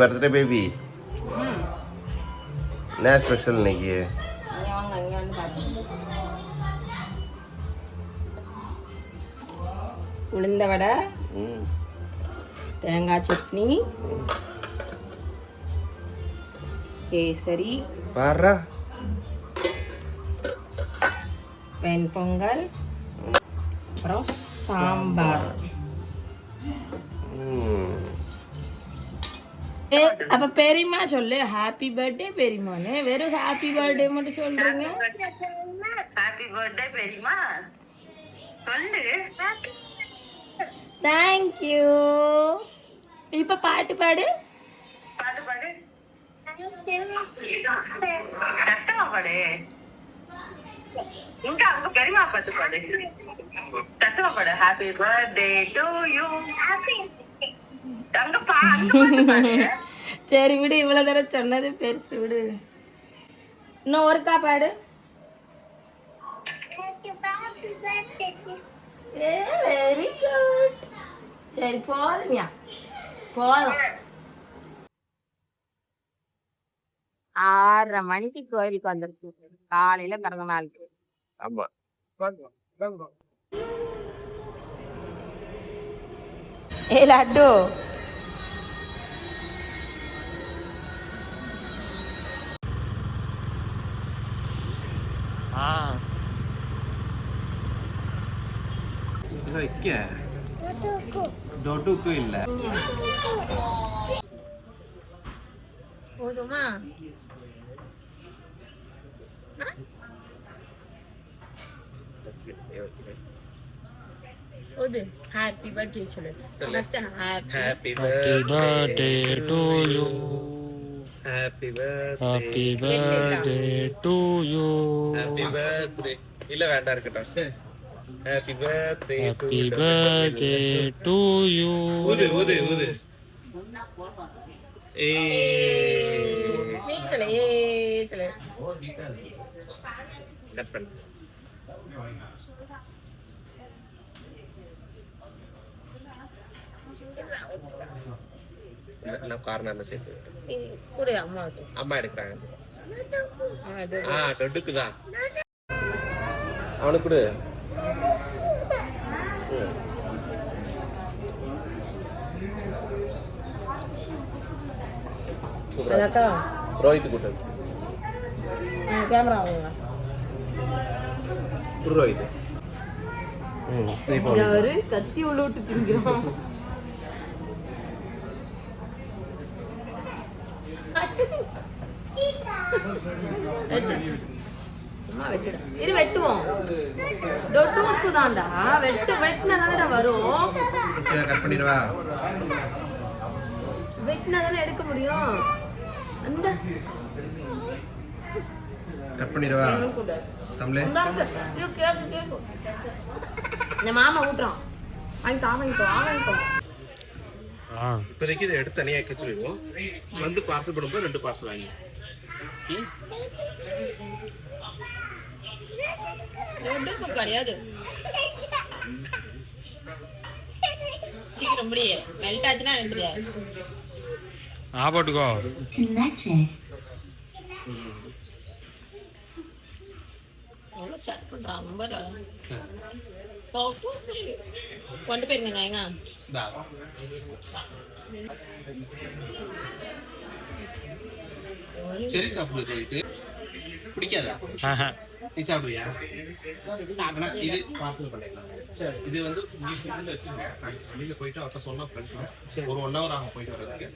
Birthday baby என்ன special இன்னைக்கு? உளுந்த வடை, தேங்காய் சட்னி, கேசரி, வெண்பொங்கல், அப்புறம் சாம்பார். அப்ப பெரியம்மா சொல்லு, ஹாப்பி பர்த்டே பெரியம்மான்னு. வெறும் ஹாப்பி பர்த்டே மட்டும் சொல்றீங்க. ஹாப்பி பர்த்டே பெரியம்மா சொல்லு. தேங்க்யூ. இப்ப பாட்டு பாடு. பாட்டு பாடு. சத்தமா பாடு. இங்க அங்க பெரியம்மா பாட்டு பாடு. சத்தமா பாடு. Happy birthday to you. அங்க பாட்டு பாடு. சரி விடு, இவ்வளவு தடவை சொன்னது பெருசு, விடு. இன்னும் ஒருக்கா பாடு. Very good. சரி போதுமியா, போதும். 6:30 மணிக்கு கோயிலுக்கு வந்திருக்கு. காலையில பிறந்த நாளுக்கு. ஆமா. ஏ லட்டு, இல்ல போதுமா? ஹாப்பி பர்த்டே சொல்லு. First happy birthday to you. Happy happy birthday to you. Happy birthday. இல்ல வேண்டாம் இருக்கட்டும். Happy birthday. Happy birthday to you. ஊது ஊது ஊது. நீ சொல்லு. சொல்லு. கட் பண்ணு. நான் கார்னர்ல சேர்த்து குடு அம்மா. அம்மா எடுக்கிறாங்க. டொட்டுக்கு தான் அவனுக்கு கொடு. ரோஹித் கூட்டம் கேமரா ரோஹித் ஒரு கத்தி உள்ள விட்டு திங்கிறோம். சும்மா வெட்டுடா. இரு வெட்டுவோம். டொட்டுக்கு தான்டா. வெட்டினா தானடா வரும். கட் பண்ணிடுவா. வெட்டினா தானே எடுக்க முடியும். அந்த கட் பண்ணிடுவா. தமிழே இந்த மாமா ஊட்டுறான். வாங்கிக்கோ. இப்போதைக்கு இதை எடுத்து தனியாக வைக்க சொல்லிடுவோம். வந்து பார்சல் பண்ணும்போது 2 பார்சல் வாங்கி கிடையாது. சீக்கிரம் முடிய மெல்ட் ஆச்சுன்னா எனக்கு தெரியாது. போட்டுக்கோ. கொண்டு போயிருங்க எங்க சரி சாப்பிடுறது பிடிக்காதா? நீ சாப்பிடுவியா? இது பார்சல் பண்ணிடலாம். இது வந்து வெளியில போயிட்டு அவர்கிட்ட சொன்னா ஒரு 1 hour ஆகும் போயிட்டு வர்றதுக்கு.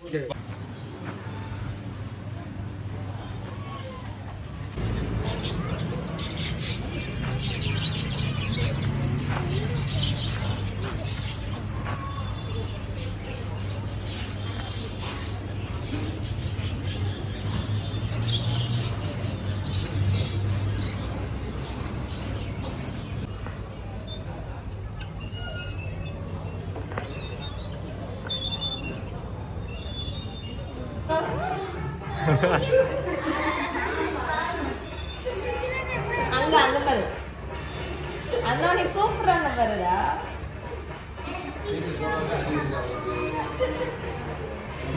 அங்க பாரு. அதான் நீ கூப்பிடுறாங்க பாருடா.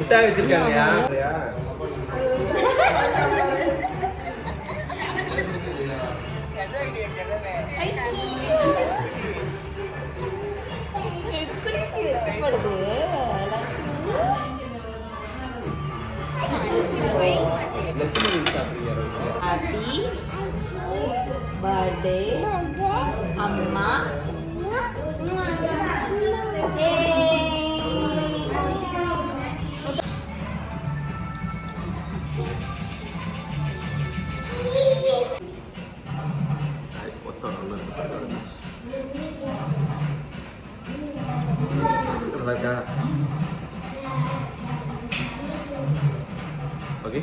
மிட்டாய் வச்சிருக்காங்கயா ஹாப்பி பர்த்டே அம்மா. ஓகே